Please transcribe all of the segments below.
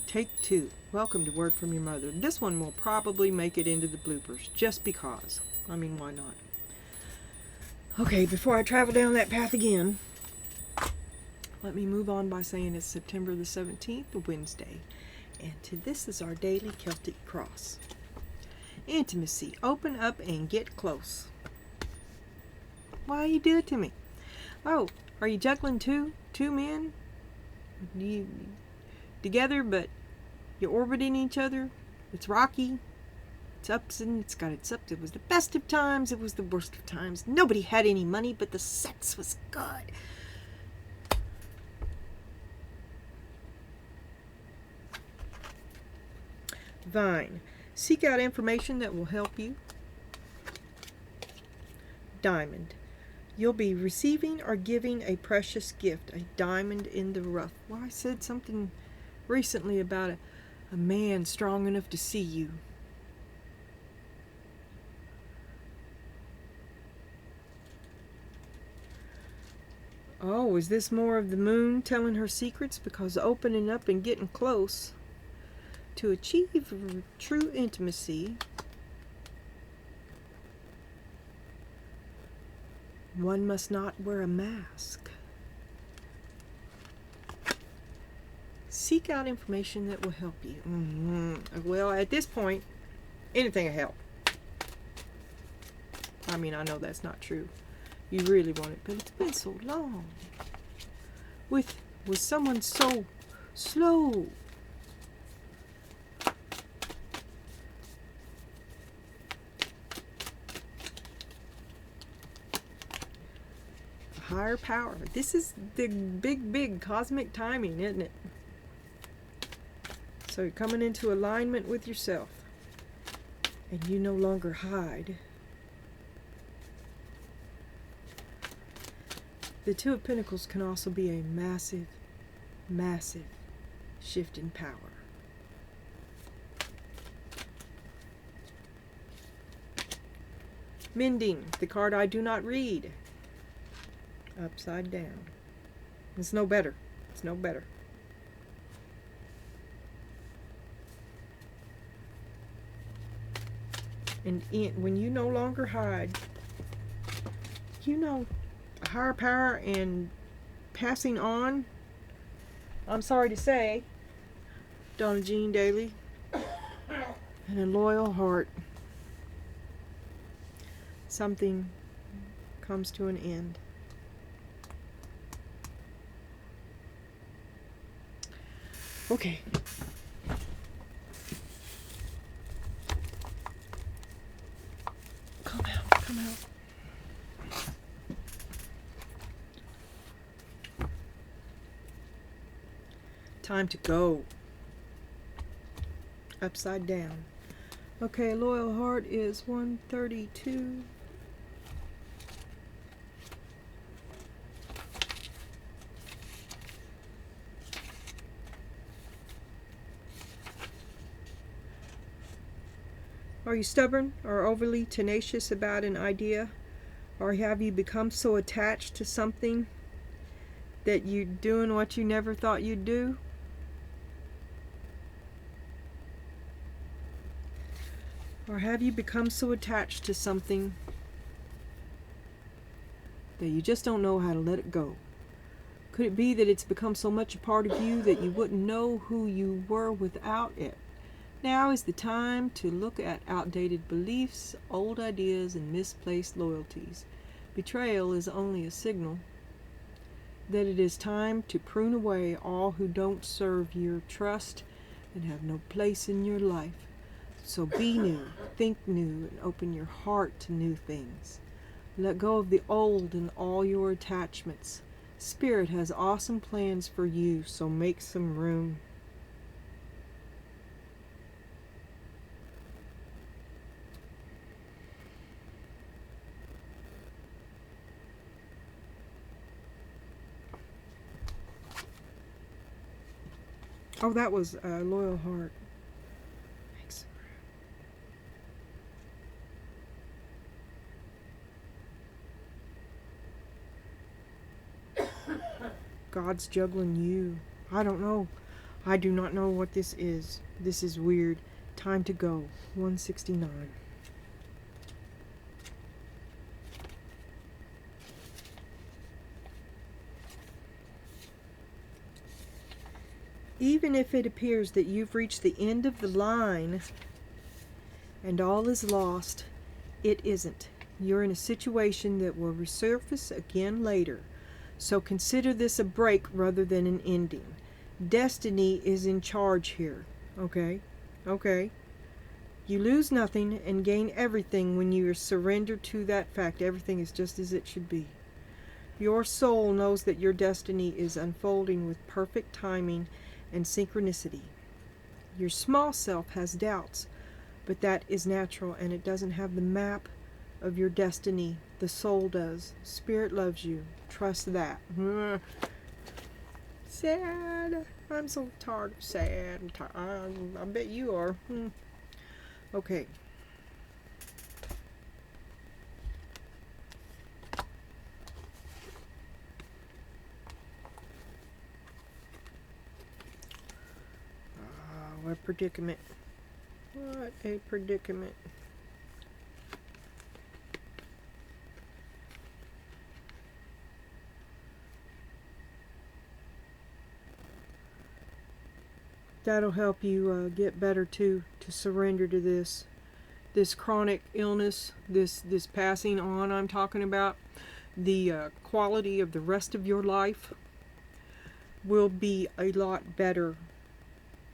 Take 2. Welcome to Word from Your Mother. This one will probably make it into the bloopers, just because. I mean, why not? Okay, before I travel down that path again, let me move on by saying it's September the 17th, Wednesday. And this is our daily Celtic cross. Intimacy. Open up and get close. Why you do it to me? Oh, are you juggling two men? You together, but you're orbiting each other. It's rocky. It's ups and it's got its ups. It was the best of times. It was the worst of times. Nobody had any money, but the sex was good. Vine. Seek out information that will help you. Diamond. You'll be receiving or giving a precious gift, a diamond in the rough. Well, I said something recently about a man strong enough to see you. Oh, is this more of the moon telling her secrets? Because opening up and getting close to achieve true intimacy, one must not wear a mask. Seek out information that will help you. Well, at this point, anything will help. I mean, I know that's not true. You really want it, but it's been so long. With someone so slow. Higher power. This is the big cosmic timing, isn't it? So you're coming into alignment with yourself, and you no longer hide. The Two of Pentacles can also be a massive shift in power. Mending, the card I do not read. Upside down. It's no better. It's no better. And when you no longer hide, you know, higher power and passing on, I'm sorry to say, Donna Jean Daly, and a loyal heart. Something comes to an end. Okay. Come out. Time to go. Upside down. Okay, loyal heart is 132. Are you stubborn or overly tenacious about an idea? Or have you become so attached to something that you're doing what you never thought you'd do? Or have you become so attached to something that you just don't know how to let it go? Could it be that it's become so much a part of you that you wouldn't know who you were without it? Now is the time to look at outdated beliefs, old ideas, and misplaced loyalties. Betrayal is only a signal that it is time to prune away all who don't serve your trust and have no place in your life. So be new, think new, and open your heart to new things. Let go of the old and all your attachments. Spirit has awesome plans for you, so make some room. Oh, that was a loyal heart. Thanks. God's juggling you. I don't know. I do not know what this is. This is weird. Time to go. 169. Even if it appears that you've reached the end of the line and all is lost, it isn't. You're in a situation that will resurface again later. So consider this a break rather than an ending. Destiny is in charge here. Okay? Okay? You lose nothing and gain everything when you are surrendered to that fact. Everything is just as it should be. Your soul knows that your destiny is unfolding with perfect timing and synchronicity. Your small self has doubts, but that is natural, and it doesn't have the map of your destiny. The soul does. Spirit loves you. Trust that. Sad. I'm so tired of sad. I bet you are. Okay. What predicament. What a predicament. That'll help you get better too, to surrender to this chronic illness, this passing on I'm talking about. The quality of the rest of your life will be a lot better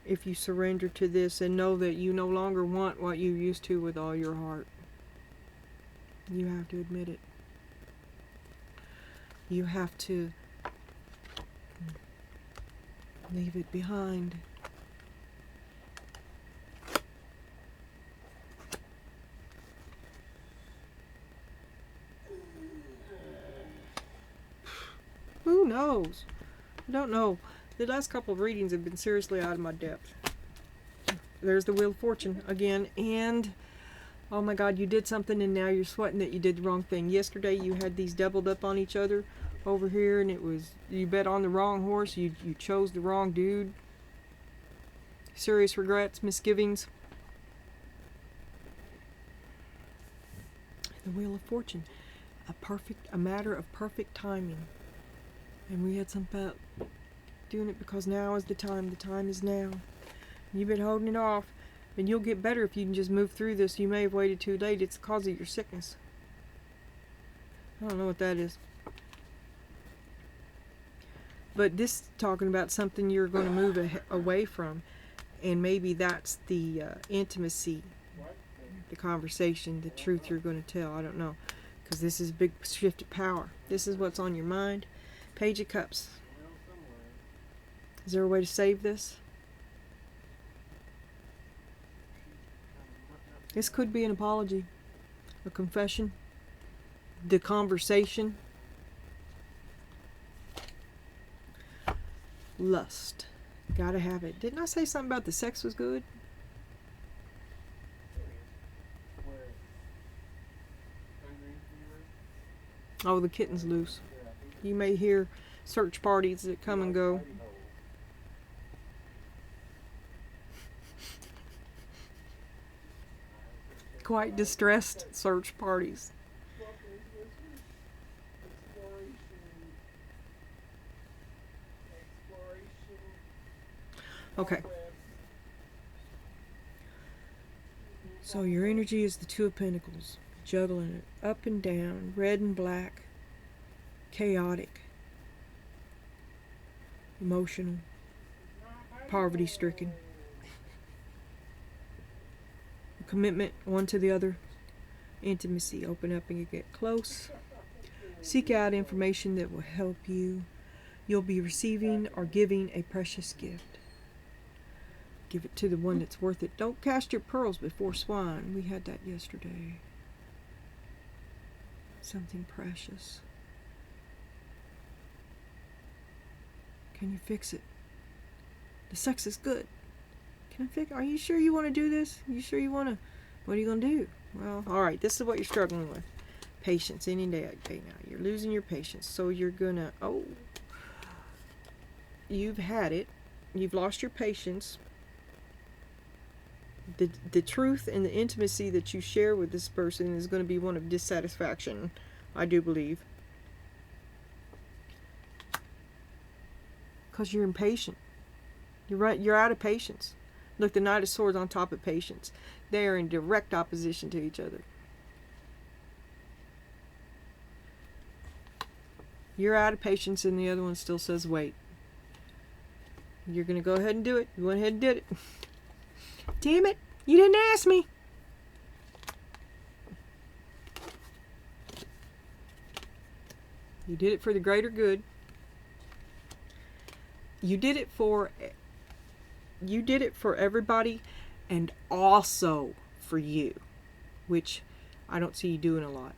if you surrender to this and know that you no longer want what you used to with all your heart. You have to admit it. You have to leave it behind. Who knows? I don't know. The last couple of readings have been seriously out of my depth. There's the Wheel of Fortune again, and oh my God, you did something and now you're sweating that you did the wrong thing. Yesterday you had these doubled up on each other over here, and it was, you bet on the wrong horse, you chose the wrong dude. Serious regrets, misgivings. The Wheel of Fortune, a matter of perfect timing. And we had some about doing it because now is the time. The time is now. You've been holding it off, and you'll get better if you can just move through this. You may have waited too late. It's the cause of your sickness. I don't know what that is. But this is talking about something you're going to move away from. And maybe that's the intimacy, the conversation, the truth you're going to tell. I don't know. Because this is a big shift of power. This is what's on your mind. Page of Cups. Is there a way to save this? This could be an apology, a confession, the conversation. Lust. Gotta have it. Didn't I say something about the sex was good? Oh, the kitten's loose. You may hear search parties that come and go. Quite distressed search parties. Okay. So your energy is the Two of Pentacles. Juggling it up and down, red and black, chaotic, emotional, poverty-stricken. Commitment one to the other, intimacy, open up and get close. Seek out information that will help you. You'll be receiving or giving a precious gift. Give it to the one that's worth it. Don't cast your pearls before swine. We had that yesterday. Something precious. Can you fix it? The sex is good. Can I fix? Are you sure you want to do this? You sure you want to? What are you going to do? Well, alright, this is what you're struggling with. Patience, any day now. You're losing your patience. So you're going to, you've had it. you've lost your patience. The truth and the intimacy that you share with this person is going to be one of dissatisfaction, I do believe. Because you're impatient. You're right, you're out of patience. Look, the Knight of Swords on top of patience. They are in direct opposition to each other. You're out of patience and the other one still says wait. You're going to go ahead and do it. You went ahead and did it. Damn it, you didn't ask me. You did it for the greater good. You did it for everybody and also for you, which I don't see you doing a lot.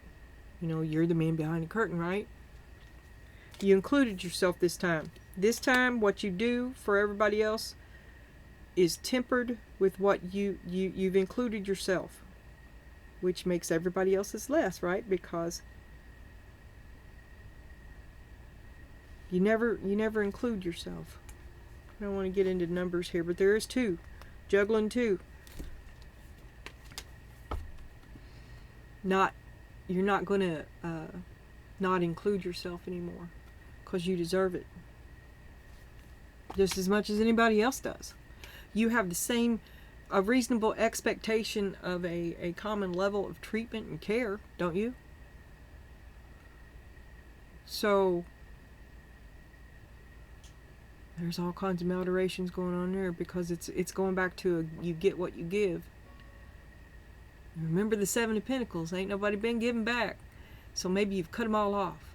You know, you're the man behind the curtain, right? You included yourself this time. This time, what you do for everybody else is tempered with what you've included yourself, which makes everybody else's less, right? Because you never include yourself. I don't want to get into numbers here, but there is 2. Juggling 2. You're not going to not include yourself anymore because you deserve it just as much as anybody else does. You have a reasonable expectation of a common level of treatment and care, don't you? So there's all kinds of maldeurations going on there because it's going back to you get what you give. Remember the 7 of Pentacles. Ain't nobody been giving back. So maybe you've cut them all off.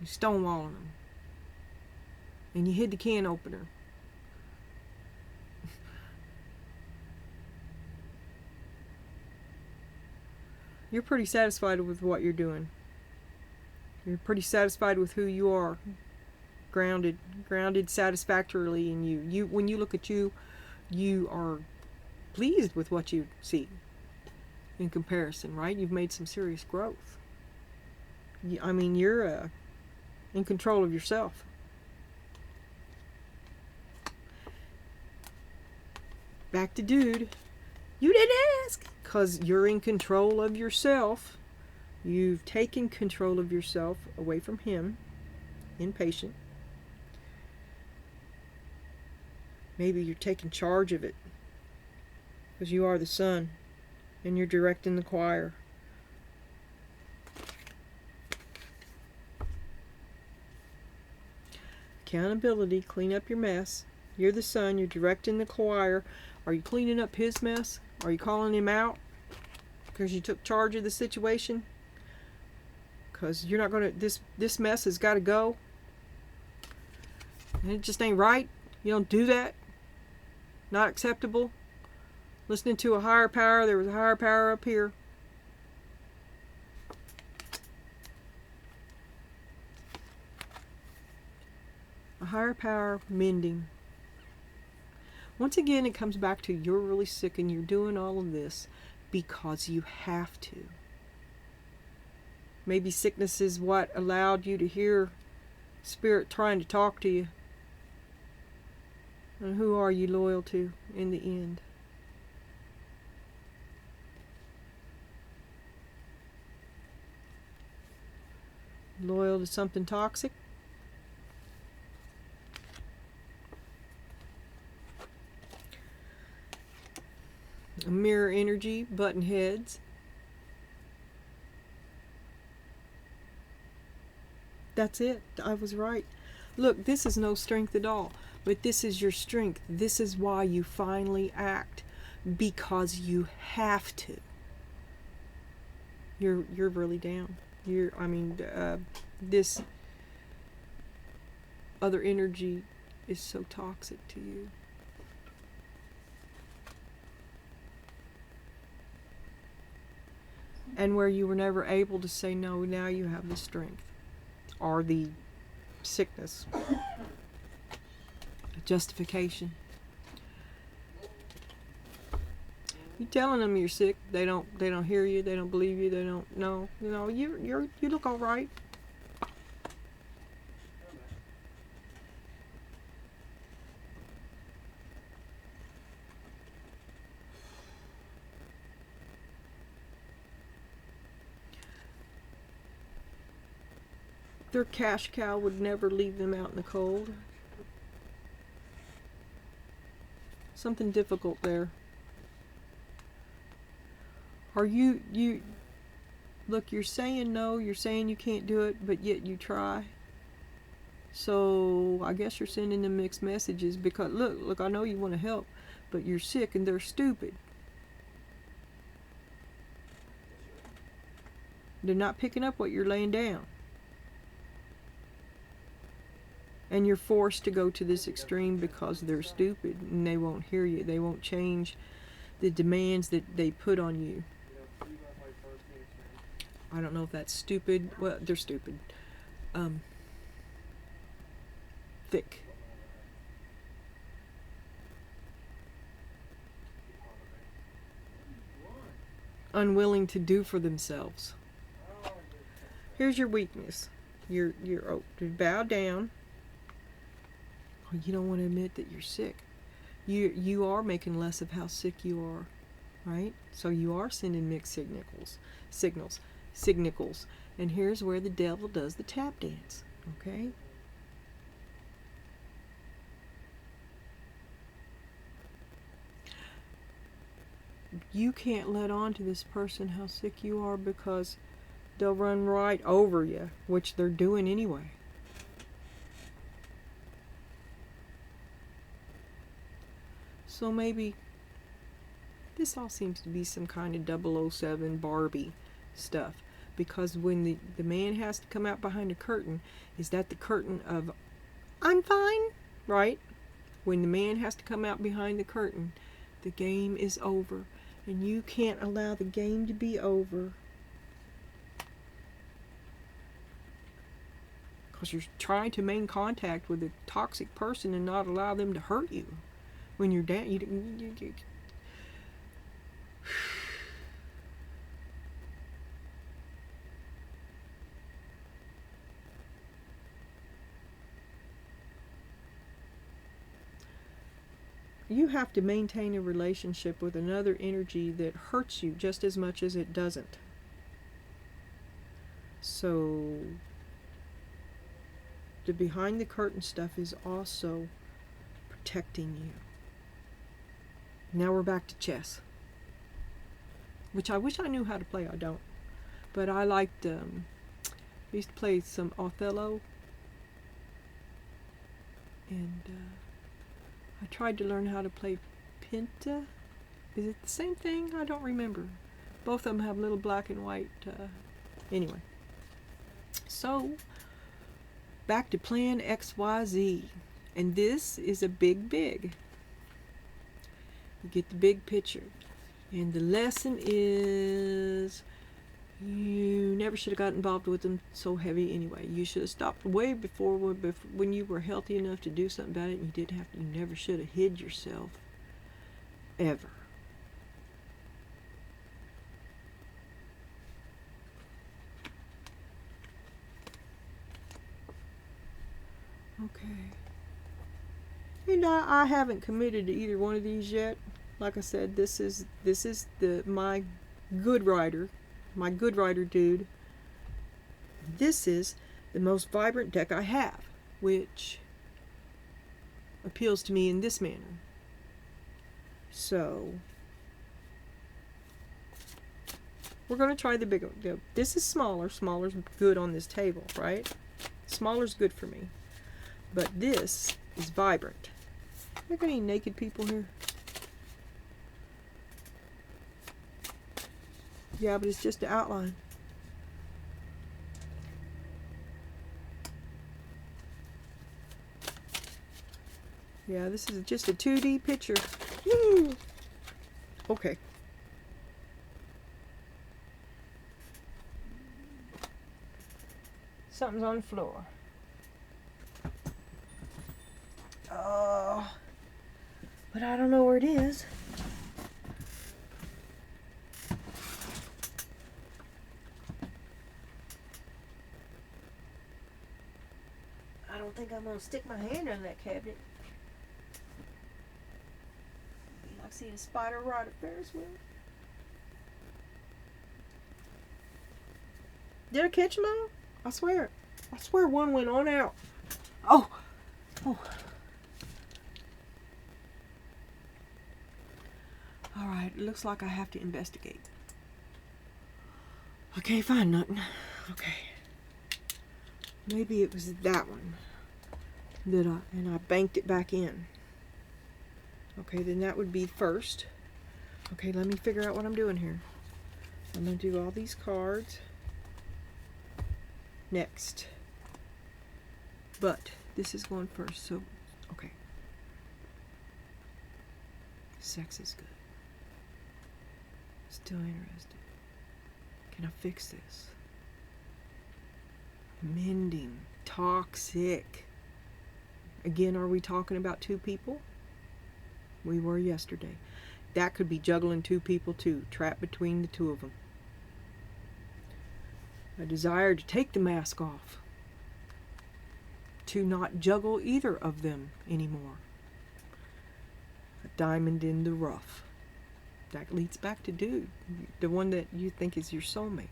You're stonewalling them. And you hid the can opener. You're pretty satisfied with what you're doing. You're pretty satisfied with who you are. Grounded satisfactorily in you. When you look at you, you are pleased with what you see in comparison, right? You've made some serious growth. I mean, you're in control of yourself. Back to dude. You didn't ask. Because you're in control of yourself. You've taken control of yourself away from him. Impatient. Maybe you're taking charge of it. Because you are the sun. And you're directing the choir. Accountability. Clean up your mess. You're the sun. You're directing the choir. Are you cleaning up his mess? Are you calling him out? Because you took charge of the situation? Because you're not going to... This mess has got to go. And it just ain't right. You don't do that. Not acceptable. Listening to a higher power. There was a higher power up here. A higher power mending. Once again, it comes back to you're really sick and you're doing all of this because you have to. Maybe sickness is what allowed you to hear Spirit trying to talk to you. And who are you loyal to in the end? Loyal to something toxic? Mirror energy, button heads. That's it. I was right. Look, this is no strength at all, but this is your strength. This is why you finally act, because you have to. You're really down. This other energy is so toxic to you. And where you were never able to say no, now you have the strength. Or the sickness. Justification. You telling them you're sick, they don't hear you, they don't believe you, they don't know. You know, you look all right. Their cash cow would never leave them out in the cold. Something difficult there. Are you look, you're saying no, you're saying you can't do it, but yet you try. So I guess you're sending them mixed messages because look, I know you want to help, but you're sick and they're stupid. They're not picking up what you're laying down. And you're forced to go to this extreme because they're stupid and they won't hear you. They won't change the demands that they put on you. I don't know if that's stupid. Well, they're stupid. Thick. Unwilling to do for themselves. Here's your weakness. You're bow down. You don't want to admit that you're sick. You are making less of how sick you are, right? So you are sending mixed signals. And here's where the devil does the tap dance, okay? You can't let on to this person how sick you are because they'll run right over you, which they're doing anyway. So maybe this all seems to be some kind of 007 Barbie stuff. Because when the man has to come out behind a curtain, is that the curtain of, I'm fine, right? When the man has to come out behind the curtain, the game is over. And you can't allow the game to be over. Because you're trying to maintain contact with a toxic person and not allow them to hurt you. When you're down, you have to maintain a relationship with another energy that hurts you just as much as it doesn't. So the behind the curtain stuff is also protecting you. Now we're back to chess, which I wish I knew how to play. I don't, but I liked. I used to play some Othello, and I tried to learn how to play Pinta. Is it the same thing? I don't remember. Both of them have little black and white. Anyway, so back to Plan XYZ, and this is a big. You get the big picture. And the lesson is you never should have got involved with them so heavy anyway. You should have stopped way before when you were healthy enough to do something about it. And you never should have hid yourself. Ever. Okay. And I haven't committed to either one of these yet. Like I said, this is my good rider dude. This is the most vibrant deck I have, which appeals to me in this manner. So we're going to try the bigger. This is smaller. Smaller's good on this table, right? Smaller's good for me. But this is vibrant. Are there any naked people here? Yeah, but it's just the outline. Yeah, this is just a 2D picture. Woo! Okay. Something's on the floor. Oh, but I don't know where it is. I don't think I'm going to stick my hand in that cabinet. Be like seeing a spider ride a Ferris wheel. Did I catch them all? I swear. I swear one went on out. Oh. Oh. Alright, it looks like I have to investigate. I can't find nothing. Okay. Maybe it was that one that I banked it back in. Okay, then that would be first. Okay, let me figure out what I'm doing here. I'm going to do all these cards. Next. But this is going first, so okay. Sex is good. Still interested. Can I fix this? Mending. Toxic. Again, are we talking about two people? We were yesterday. That could be juggling two people too. Trapped between the two of them. A desire to take the mask off. To not juggle either of them anymore. A diamond in the rough. That leads back to dude. The one that you think is your soulmate.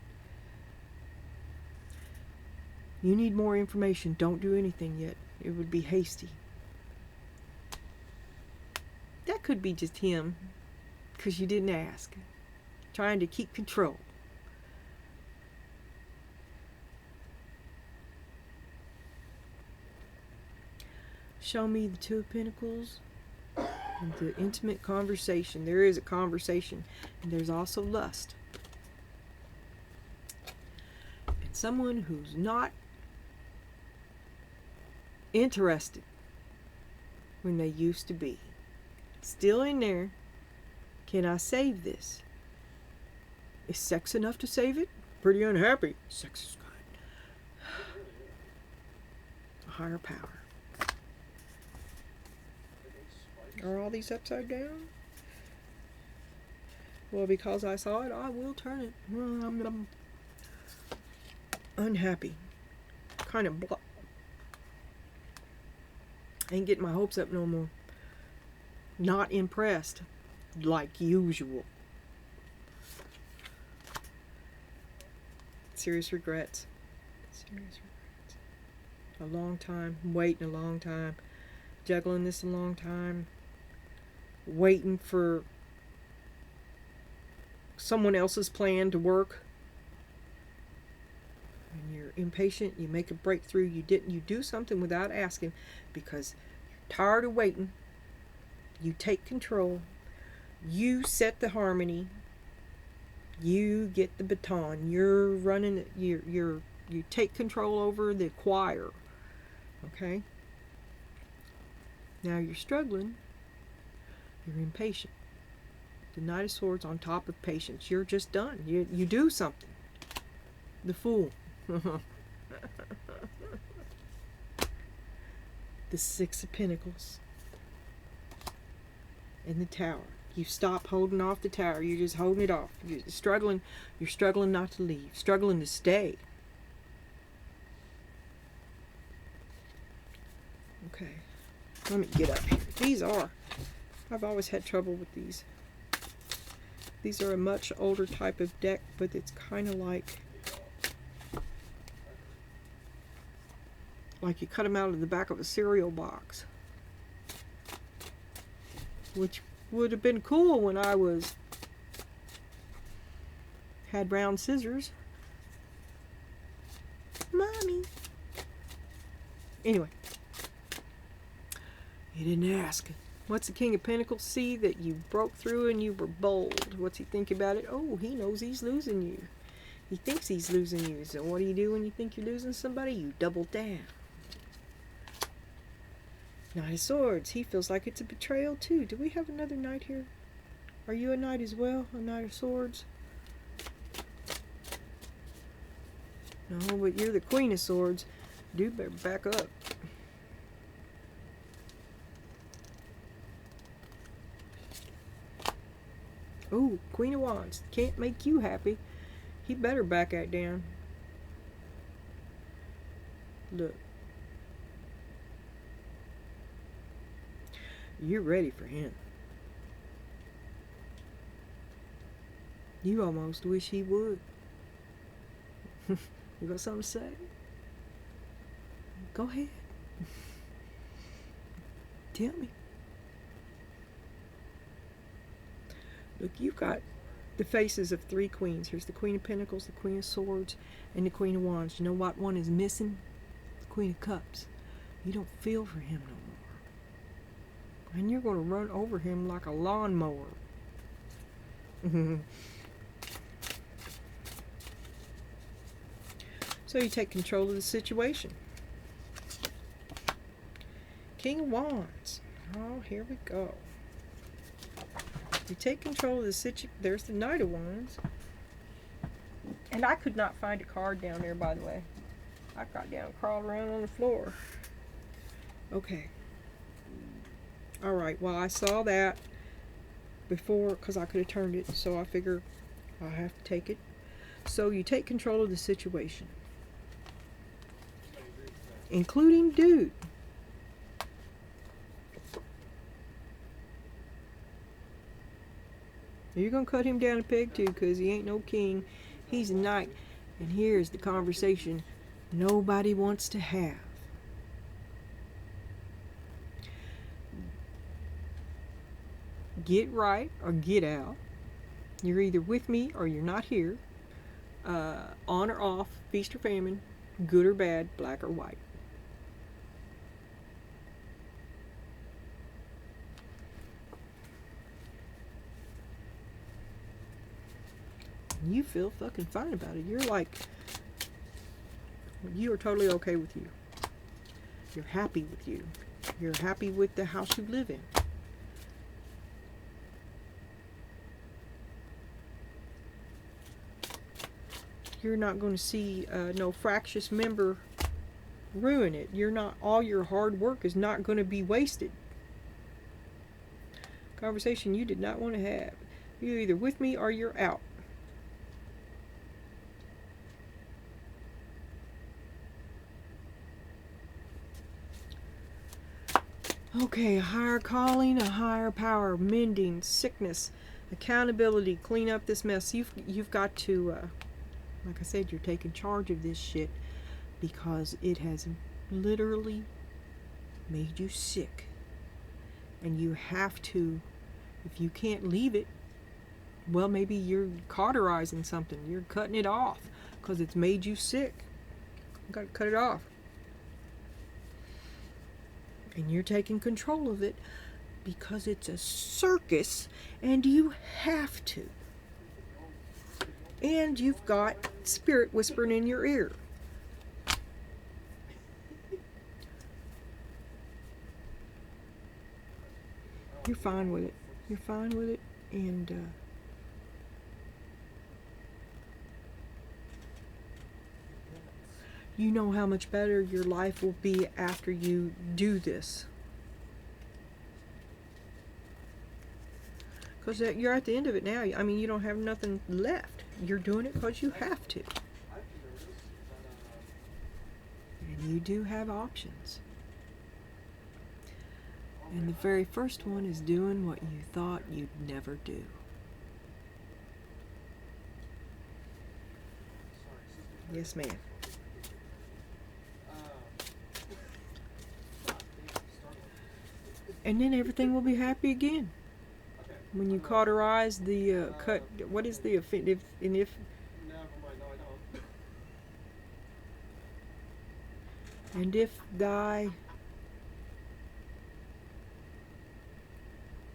You need more information. Don't do anything yet. It would be hasty. That could be just him, because you didn't ask. Trying to keep control. Show me the Two of Pentacles and the intimate conversation. There is a conversation, and there's also lust. And someone who's not interested when they used to be. Still in there. Can I save this? Is sex enough to save it? Pretty unhappy. Sex is good. A higher power. Are all these upside down? Well, because I saw it, I will turn it. I'm unhappy. Kind of ain't getting my hopes up no more. Not impressed like usual. Serious regrets. Serious regrets. A long time. Waiting a long time. Juggling this a long time. Waiting for someone else's plan to work. When you're impatient, you make a breakthrough. You do something without asking because you're tired of waiting. You take control. You set the harmony. You get the baton. You're running it. You take control over the choir. Okay? Now you're struggling. You're impatient. The Knight of Swords on top of patience. You're just done. You do something. The Fool. The Six of Pentacles. And the Tower. You stop holding off the Tower. You're just holding it off. You're struggling not to leave. Struggling to stay. Okay. Let me get up here. I've always had trouble with these. These are a much older type of deck, but it's kind of like you cut them out of the back of a cereal box. Which would have been cool when I had round scissors. Mommy. Anyway. You didn't ask. What's the King of Pentacles? See that you broke through and you were bold. What's he think about it? Oh, he knows he's losing you. He thinks he's losing you. So what do you do when you think you're losing somebody? You double down. Knight of Swords. He feels like it's a betrayal too. Do we have another knight here? Are you a knight as well? A Knight of Swords? No, but you're the Queen of Swords. Dude, better back up. Oh, Queen of Wands. Can't make you happy. He better back that down. Look. You're ready for him. You almost wish he would. You got something to say? Go ahead. Tell me. Look, you've got the faces of 3 queens. Here's the Queen of Pentacles, the Queen of Swords, and the Queen of Wands. You know what one is missing? The Queen of Cups. You don't feel for him no more. And you're going to run over him like a lawnmower. So you take control of the situation. King of Wands. Oh, here we go. You take control of the situation. There's the Knight of Wands. And I could not find a card down there, by the way. I got down and crawled around on the floor. Okay. Alright, well, I saw that before because I could have turned it, so I figure I have to take it. So you take control of the situation, including dude. You're going to cut him down a peg too, because he ain't no king. He's a knight. And here's the conversation nobody wants to have. Get right or get out. You're either with me or you're not here. On or off, feast or famine, good or bad, black or white. You feel fucking fine about it. You're like, you are totally okay with you. You're happy with you. You're happy with the house you live in. You're not going to see no fractious member ruin it. You're not, all your hard work is not going to be wasted. Conversation you did not want to have. You're either with me or you're out. Okay, a higher calling, a higher power, mending, sickness, accountability, clean up this mess. You've got to, like I said, you're taking charge of this shit because it has literally made you sick. And you have to, if you can't leave it, well, maybe you're cauterizing something. You're cutting it off because it's made you sick. You got to cut it off. And you're taking control of it because it's a circus and you have to. And you've got spirit whispering in your ear. You're fine with it. You're fine with it. And you know how much better your life will be after you do this. Because you're at the end of it now. I mean, you don't have nothing left. You're doing it because you have to. And you do have options. And the very first one is doing what you thought you'd never do. Yes, ma'am. And then everything will be happy again. When you cauterize the cut, what is the if and if? And if thy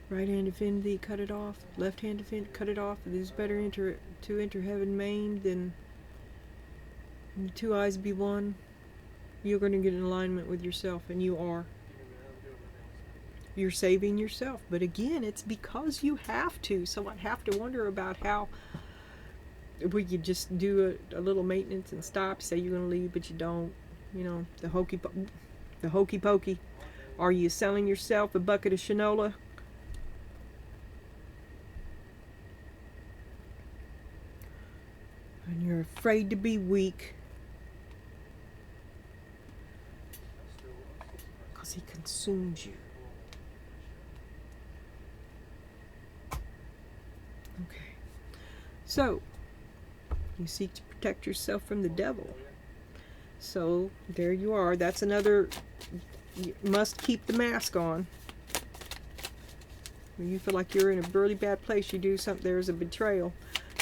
right hand offend thee, cut it off. Left hand offend, cut it off. It is better to enter heaven maimed than the 2 eyes be one. You're going to get in alignment with yourself, and you are. You're saving yourself. But again, it's because you have to. So I'd have to wonder about how would you just do a little maintenance and stop, say you're going to leave, but you don't. You know, the hokey pokey. Are you selling yourself a bucket of shinola? And you're afraid to be weak. Because he consumes you. Okay. So, you seek to protect yourself from the devil. So there you are. That's another, you must keep the mask on. When you feel like you're in a really bad place, you do something, there's a betrayal.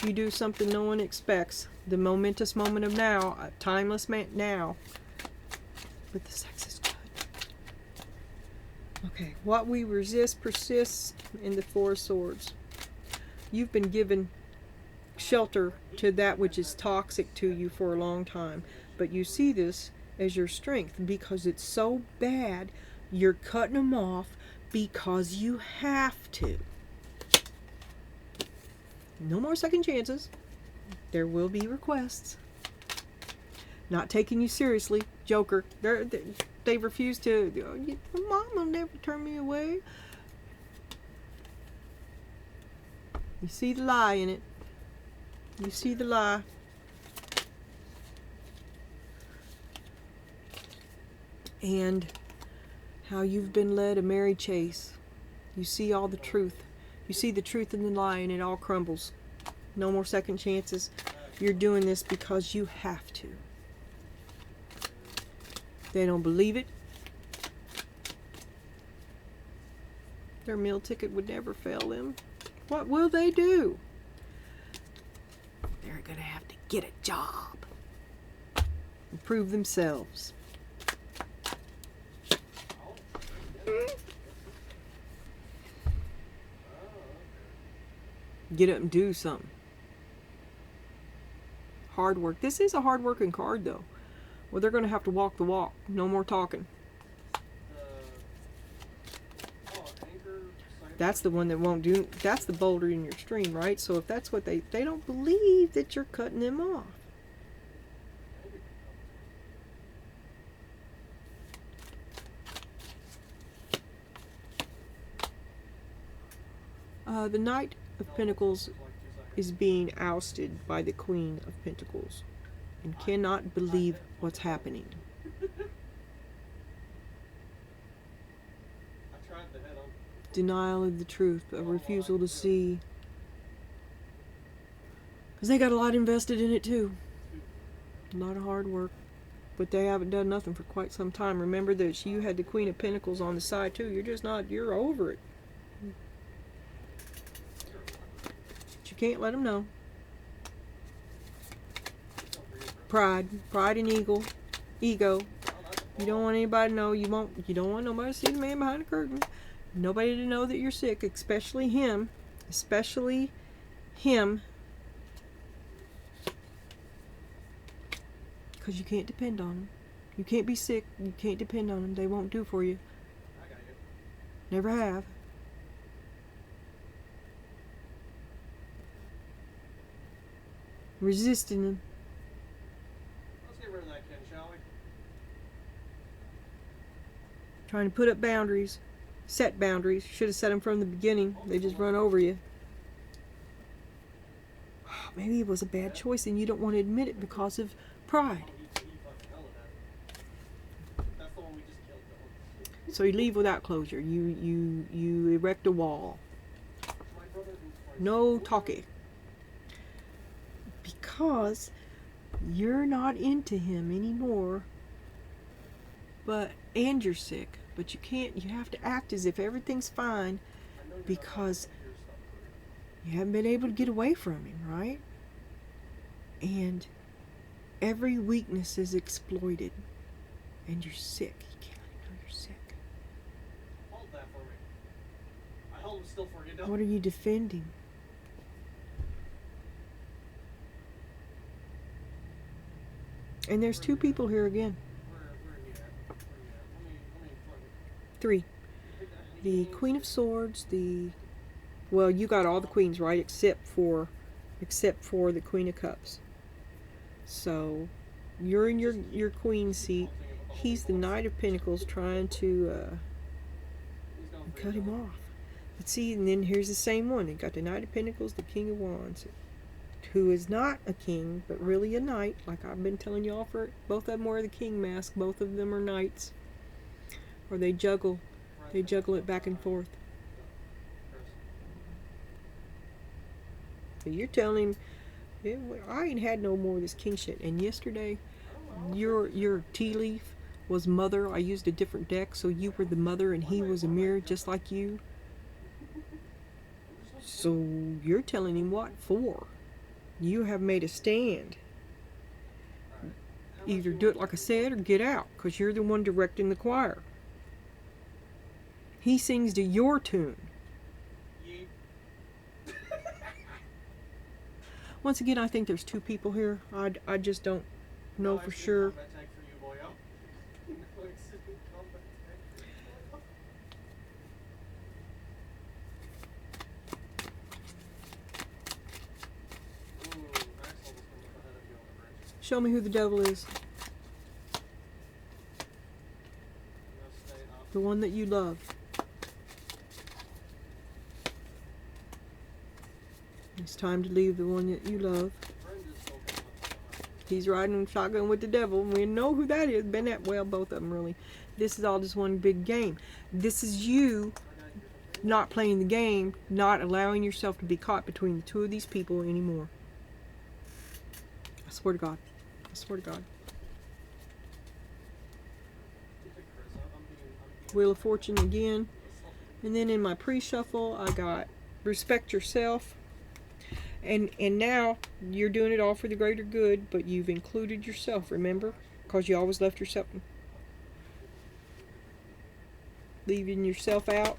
You do something no one expects. The momentous moment of now, timeless now. But the sex is good. Okay, what we resist persists in the Four of Swords. You've been given shelter to that which is toxic to you for a long time. But you see this as your strength because it's so bad, you're cutting them off because you have to. No more second chances. There will be requests. Not taking you seriously. Joker. They refuse to. Mom will never turn me away. You see the lie in it. You see the lie. And how you've been led a merry chase. You see all the truth. You see the truth in the lie and it all crumbles. No more second chances. You're doing this because you have to. They don't believe it. Their meal ticket would never fail them. What will they do? They're going to have to get a job. And prove themselves. Get up and do something. Hard work. This is a hard working card though. Well, they're going to have to walk the walk. No more talking. That's the one that won't do. That's the boulder in your stream, right? So if that's what they don't believe that you're cutting them off. The Knight of Pentacles is being ousted by the Queen of Pentacles and cannot believe what's happening. Denial of the truth, a refusal to see. Because they got a lot invested in it too. A lot of hard work. But they haven't done nothing for quite some time. Remember that you had the Queen of Pentacles on the side too. You're just not, you're over it. But you can't let them know. Pride and ego. You don't want anybody to know. You don't want nobody to see the man behind the curtain. Nobody to know that you're sick, especially him. Especially him. Because you can't depend on them. You can't be sick. You can't depend on them. They won't do for you. Never have. Resisting them. Let's get rid of that, Ken, shall we? Trying to put up boundaries. Set boundaries. Should have set them from the beginning. They just run over you. Maybe it was a bad choice and you don't want to admit it because of pride. So you leave without closure. You erect a wall. No talking. Because you're not into him anymore. And you're sick. But you can't, you have to act as if everything's fine because you haven't been able to get away from him, right? And every weakness is exploited. And you're sick. You can't let him know you're sick. Hold that for me. I hold it still for you. Don't. What are you defending? And there's two people here again. Where are you at? Let me plug it. Three. The Queen of Swords, well, you got all the queens, right? Except for the Queen of Cups. So you're in your queen seat. He's the Knight of Pentacles trying to cut him off. But see, and then here's the same one. They got the Knight of Pentacles, the King of Wands, who is not a king, but really a knight. Like I've been telling y'all, for both of them wear the king mask. Both of them are knights. Or they juggle it back and forth. So you're telling him, I ain't had no more of this king shit. And yesterday, your tea leaf was mother. I used a different deck, so you were the mother and he was a mirror just like you. So you're telling him what for? You have made a stand. Either do it like I said or get out, because you're the one directing the choir. He sings to your tune. Once again, I think there's two people here. I just don't know for sure. Show me who the devil is. The one that you love. It's time to leave the one that you love. He's riding shotgun with the devil. We know who that is. Been that well, both of them really. This is all just one big game. This is you not playing the game, not allowing yourself to be caught between the two of these people anymore. I swear to God. I swear to God. Wheel of Fortune again. And then in my pre-shuffle, I got Respect Yourself. And now you're doing it all for the greater good, but you've included yourself, remember? Because you always left yourself, leaving yourself out.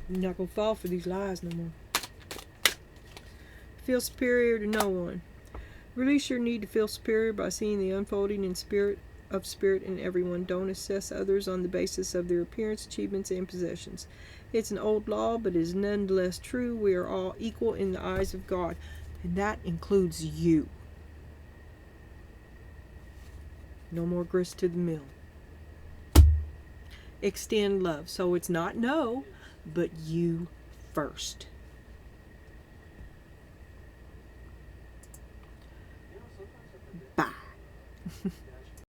You're not going to fall for these lies no more. Feel superior to no one. Release your need to feel superior by seeing the unfolding in spirit in everyone. Don't assess others on the basis of their appearance, achievements, and possessions. It's an old law, but it is nonetheless true. We are all equal in the eyes of God, and that includes you. No more grist to the mill. Extend love. So it's not no, but you first.